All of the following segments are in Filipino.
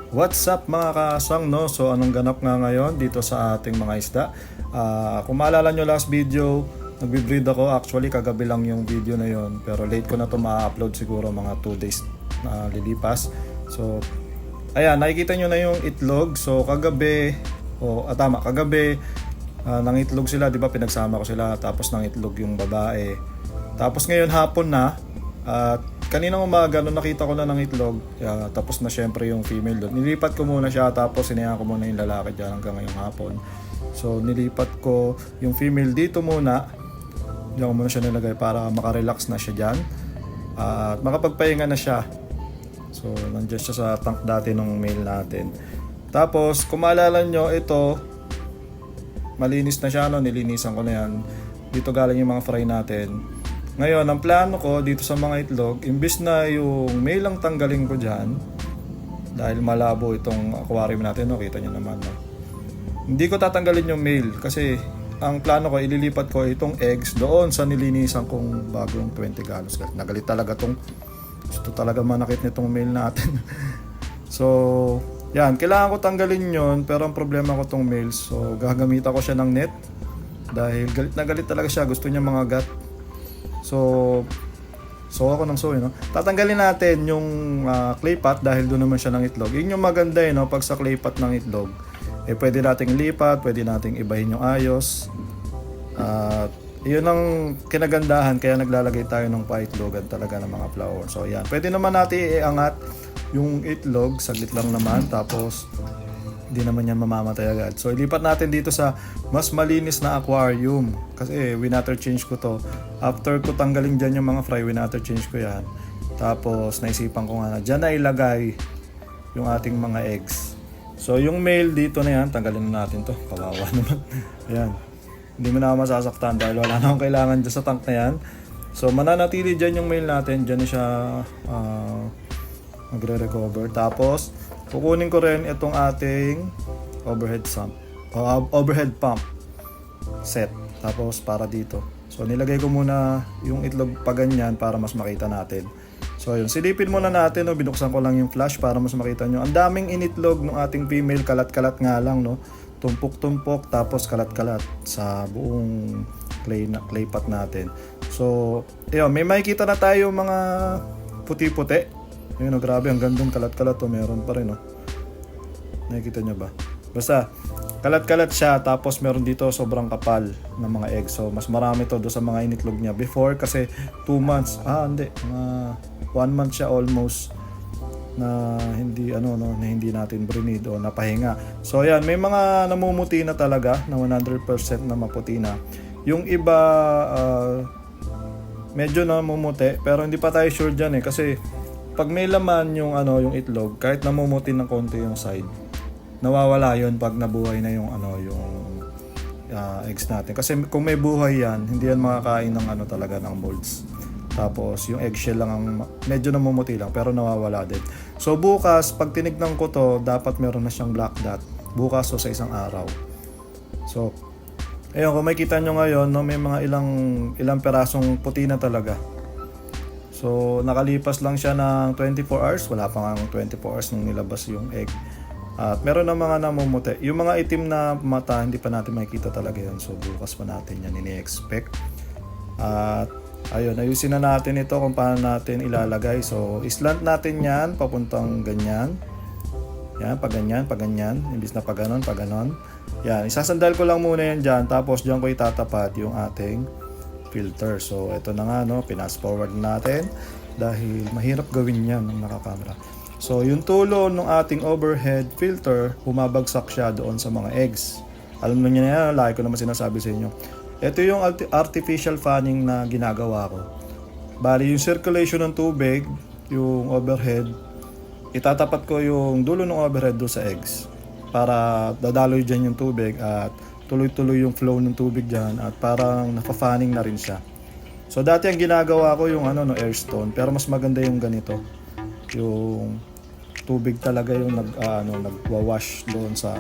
What's up mga kasang, no? So anong ganap nga ngayon dito sa ating mga isda? Kung maalala nyo last video, nagbe-breed ako. Actually kagabi lang yung video na yon, pero late ko na to ma-upload, siguro mga 2 days na lilipas. So ayan, nakikita nyo na yung itlog. So kagabi, kagabi nangitlog sila, di ba? Pinagsama ko sila, tapos nangitlog yung babae. Tapos ngayon hapon na, at kaninang umaga nung nakita ko na ng itlog, tapos na syempre yung female doon. Nilipat ko muna siya, tapos sinayaan ko muna yung lalaki dyan hanggang ngayong hapon. So nilipat ko yung female dito muna. Diyan ko muna siya nilagay para makarelax na siya dyan. At makapagpahinga na siya. So nandiyan siya sa tank dati ng male natin. Tapos kung maalala nyo, ito malinis na siya, no? Nilinisan ko na yan. Dito galing yung mga fry natin. Ngayon, ang plano ko dito sa mga itlog, imbis na yung male lang tanggalin ko dyan, dahil malabo itong aquarium natin, no? Kita nyo naman, no? Hindi ko tatanggalin yung male kasi ang plano ko, ililipat ko itong eggs doon sa nilinisan kong bagong 20 galos. Nagalit talaga tong, gusto talaga manakit nitong male natin. So yan, kailangan ko tanggalin yon, pero ang problema ko tong male, so gagamitan ko siya ng net dahil galit na galit talaga siya, gusto niya mga gat. So ako ng no? Tatanggalin natin yung clay pot dahil doon naman siya ng itlog. Yun yung maganda, no? Pag sa clay pot ng itlog, pwede nating lipat, pwede nating ibahin yung ayos. Yun ang kinagandahan, kaya naglalagay tayo ng paitlogan talaga ng mga flower. So yan, pwede naman natin iangat yung itlog, saglit lang naman, tapos hindi naman yan mamamatay agad. So ilipat natin dito sa mas malinis na aquarium kasi winater change ko to. After ko tanggalin dyan yung mga fry, winater change ko yan. Tapos naisipan ko nga na dyan na ilagay yung ating mga eggs. So yung male dito na yan, tanggalin na natin to, kawawa naman. Ayan, hindi mo na masasaktan dahil wala na akong kailangan dyan sa tank na yan. So mananatili dyan yung male natin, dyan na siya magre-recover. Tapos kukunin ko rin itong ating overhead pump set, tapos para dito. So nilagay ko muna yung itlog pa ganyan para mas makita natin. So yun, silipin muna natin, no? Binuksan ko lang yung flash para mas makita nyo. Ang daming initlog ng ating female, kalat-kalat nga lang, no? Tumpok-tumpok, tapos kalat-kalat sa buong clay pot natin. So yun, may makikita na tayo mga puti-puti. Ayun, oh, grabe, ang gandong kalat-kalat to, meron pa rin, oh. Nakikita nyo ba? Basta kalat-kalat siya, tapos meron dito sobrang kapal ng mga eggs. So mas marami to do sa mga initlog niya. Before kasi 2 months, hindi, 1 month siya almost na hindi na hindi natin brinid o napahinga. So ayan, may mga namumuti na talaga na 100% na maputi na. Yung iba medyo namumuti, pero hindi pa tayo sure diyan kasi pag may laman yung itlog, kahit namumuti ng konti yung side, nawawala yun pag nabuhay na yung eggs natin. Kasi kung may buhay yan, hindi yan makakain ng talaga ng molds. Tapos yung eggshell lang ang medyo namumuti lang, pero nawawala din. So bukas, pag tinignan ko to, dapat meron na siyang black dot. Bukas o sa isang araw. So ayun, kung makikita nyo ngayon, no, may mga ilang perasong puti na talaga. So nakalipas lang siya ng 24 hours, wala pa nga 24 hours nung nilabas yung egg. At meron na mga namumuti. Yung mga itim na mata, hindi pa natin makikita talaga yan. So bukas pa natin yan ini-expect. At ayun, ayusin na natin ito kung paano natin ilalagay. So islant natin yan, papuntang ganyan. Yan, pag ganyan. Imbis na pag ganon. Yan, isasandal ko lang muna yan dyan. Tapos dyan ko itatapat yung ating filter. So ito na nga, no, pinas forward natin dahil mahirap gawin yan ng nakakamera. So yung tulo ng ating overhead filter, bumabagsak siya doon sa mga eggs. Alam niyo na yan, lagi ko naman sinasabi sa inyo. Ito yung artificial fanning na ginagawa ko. Bali yung circulation ng tubig, yung overhead, itatapat ko yung dulo ng overhead doon sa eggs para dadaloy dyan yung tubig at tuloy-tuloy yung flow ng tubig dyan at parang nafa-fanning na rin siya. So dati ang ginagawa ko yung airstone, pero mas maganda yung ganito. Yung tubig talaga yung nagwa-wash doon sa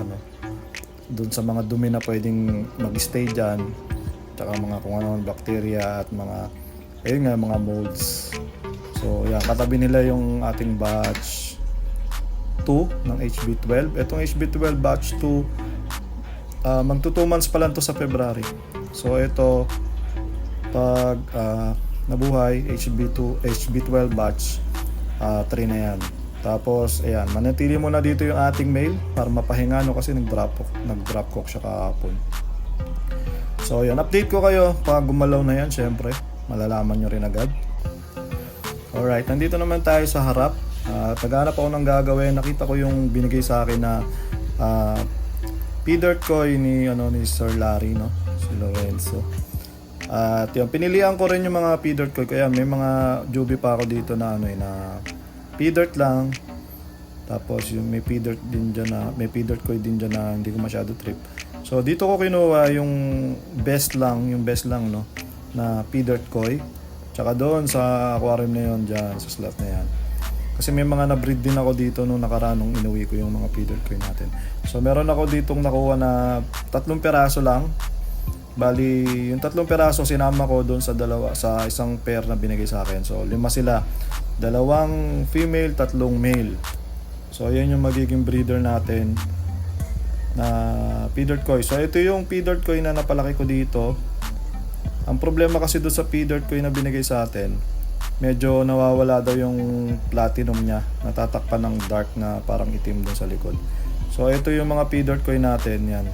mga dumi na pwedeng mag-stay dyan. Tsaka mga kung bacteria at mga molds. So yan, katabi nila yung ating batch. 2 ng HB12. Itong HB12 batch 2, magto 2 months pa lang to sa February. So ito, pag nabuhay, HB12 batch 3 na yan. Tapos ayan, manatili muna dito yung ating mail para mapahinga, no, kasi nag-drop cook siya kahapon. So ayan, update ko kayo pag gumalaw na yan. Syempre malalaman nyo rin agad. Alright, nandito naman tayo sa harap. Naghanap ako ng gagawin. Nakita ko yung binigay sa akin na P-Dirt Koi ni Sir Larry, no? Si Lorenzo. At yung pinilihan ko rin yung mga P-Dirt Koi. Kaya may mga jubi pa ako dito na na P-Dirt lang. Tapos yung may P-Dirt din dyan na, may P-Dirt Koi din dyan na hindi ko masyado trip. So dito ko kinuha yung best lang, no, na P-Dirt Koi. Tsaka doon sa aquarium na yon, dyan sa slot na yan. Kasi may mga na-breed din ako dito nung nakaraan nung inuwi ko yung mga P-Dirt Koi natin. So meron ako ditong nakuha na 3 piraso lang. Bali, yung 3 piraso sinama ko doon sa isang pair na binigay sa akin. So 5 sila. 2 female, 3 male. So ayan yung magiging breeder natin na P-Dirt Koi. So ito yung P-Dirt Koi na napalaki ko dito. Ang problema kasi doon sa P-Dirt Koi na binigay sa atin, medyo nawawala daw yung platinum niya. Natatakpan ng dark na parang itim doon sa likod. So ito yung mga P-Dirt Koi natin, yan.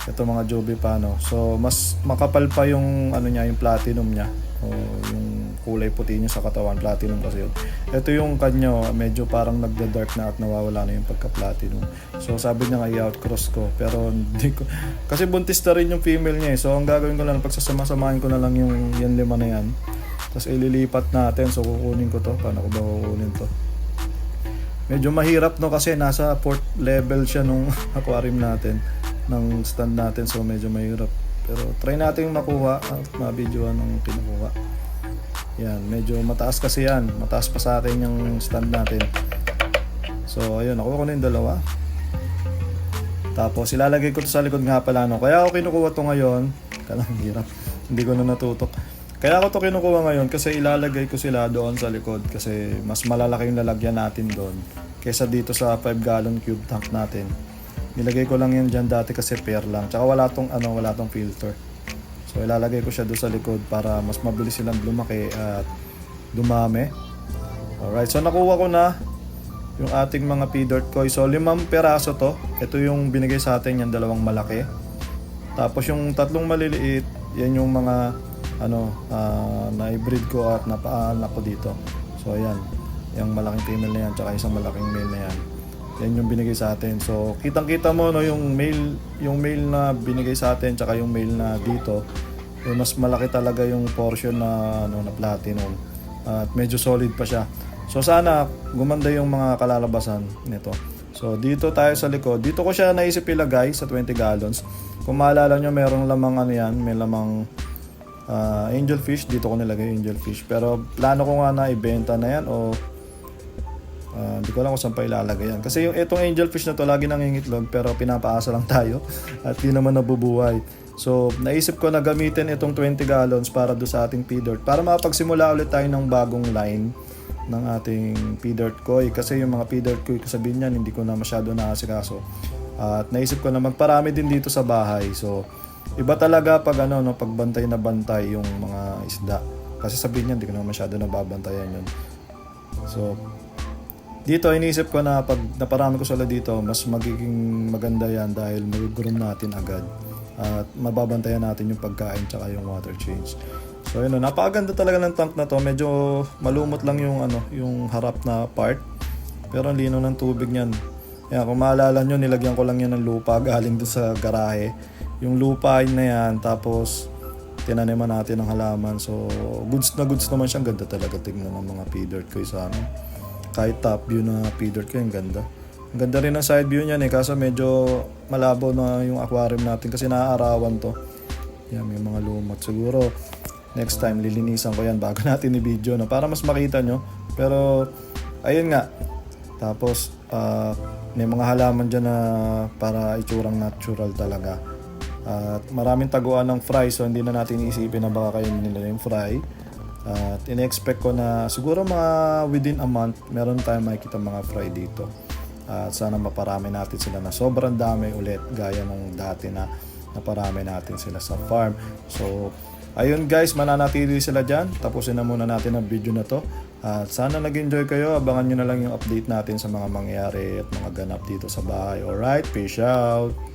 Ito mga Joby pa, no. So mas makapal pa yung niya, yung platinum niya. O yung kulay puti niya sa katawan, platinum kasi yun. Ito yung kanya, medyo parang nagda-dark na at nawawala na yung pagka-platinum. So sabi niya nga i-outcross ko, pero hindi ko, kasi buntis na rin yung female niya eh. So ang gagawin ko lang, pagsasama-samahin ko na lang yung yan 5 na yan. Tapos ililipat natin. So kukunin ko to. Paano ko ba kukunin to? Medyo mahirap, no, kasi nasa 4th level siya nung aquarium natin, ng stand natin. So medyo mahirap. Pero try natin makuha at ma-videoan ng kinukuha. Yan, medyo mataas kasi yan. Mataas pa sa atin yung stand natin. So ayun, nakuha ko na yung 2. Tapos ilalagay ko to sa likod nga pala, no. Kaya ako kinukuha to ngayon. Kalang hirap. Hindi ko na natutok. Kaya ako to kinukuha ngayon kasi ilalagay ko sila doon sa likod kasi mas malalaki yung lalagyan natin doon kaysa dito sa 5 gallon cube tank natin. Nilagay ko lang yan dyan dati kasi pair lang. Tsaka wala tong filter. So ilalagay ko siya doon sa likod para mas mabilis silang lumaki at dumami. Alright, so nakuha ko na yung ating mga P-Dirt Koi. So 5 peraso to. Ito yung binigay sa atin, yung 2 malaki. Tapos yung 3 maliliit, yan yung mga na-breed ko at napaanak ko dito. So ayan, yung malaking female na yan, tsaka isang malaking male na yan. Yan yung binigay sa atin. So kitang-kita mo, no, yung male na binigay sa atin tsaka yung male na dito, mas malaki talaga yung portion na na platinum. At medyo solid pa siya. So sana gumanda yung mga kalalabasan nito. So dito tayo sa likod. Dito ko siya naisip ilagay sa 20 gallons. Kung maalala nyo, merong lamang may lamang angelfish. Dito ko nilagay angelfish. Pero plano ko nga na ibenta na yan o hindi ko alam kung saan pa ilalagay yan. Kasi yung itong angelfish na to lagi nangingitlog pero pinapaasa lang tayo at di naman nabubuhay. So naisip ko na gamitin itong 20 gallons para do sa ating P-Dirt para makapagsimula ulit tayo ng bagong line ng ating P-Dirt Koi. Kasi yung mga P-Dirt Koi, sabihin niyan, hindi ko na masyado naasikaso. At naisip ko na magparami din dito sa bahay. So iba talaga pag pagbantay na bantay yung mga isda. Kasi sabihin niyan, hindi ko na masyado nababantayan yun. So dito iniisip ko na pag naparami ko sila dito, mas magiging maganda yan dahil mag-groom natin agad at mababantayan natin yung pagkain tsaka yung water change. So yun, napakaganda talaga ng tank na to. Medyo malumot lang yung yung harap na part, pero ang lino ng tubig niyan. Kaya kung maalala nyo, nilagyan ko lang yan ng lupa galing doon sa garahe. Yung lupa na yan, tapos tinaniman natin ng halaman. So goods naman siyang ganda talaga tignan ng mga P-Dirt Koi sa amin. Kahit top view na P-Dirt Koi, ang ganda. Ang ganda rin ang side view niyan kaso medyo malabo na yung aquarium natin kasi naaarawan to. Yan, may mga lumot. Siguro next time lilinisan ko yan bago natin i-video para mas makita nyo. Pero ayun nga. Tapos may mga halaman dyan na para itsurang natural talaga. At maraming taguan ng fry, so hindi na natin iisipin na baka kayo nila yung fry. At in-expect ko na siguro mga within a month meron tayong makikita mga fry dito. At sana maparami natin sila na sobrang dami ulit gaya nung dati na naparami natin sila sa farm. So ayun guys, mananatili sila dyan. Tapusin na muna natin ang video na to. At sana nag-enjoy kayo. Abangan nyo na lang yung update natin sa mga mangyayari at mga ganap dito sa bahay. Alright, peace out!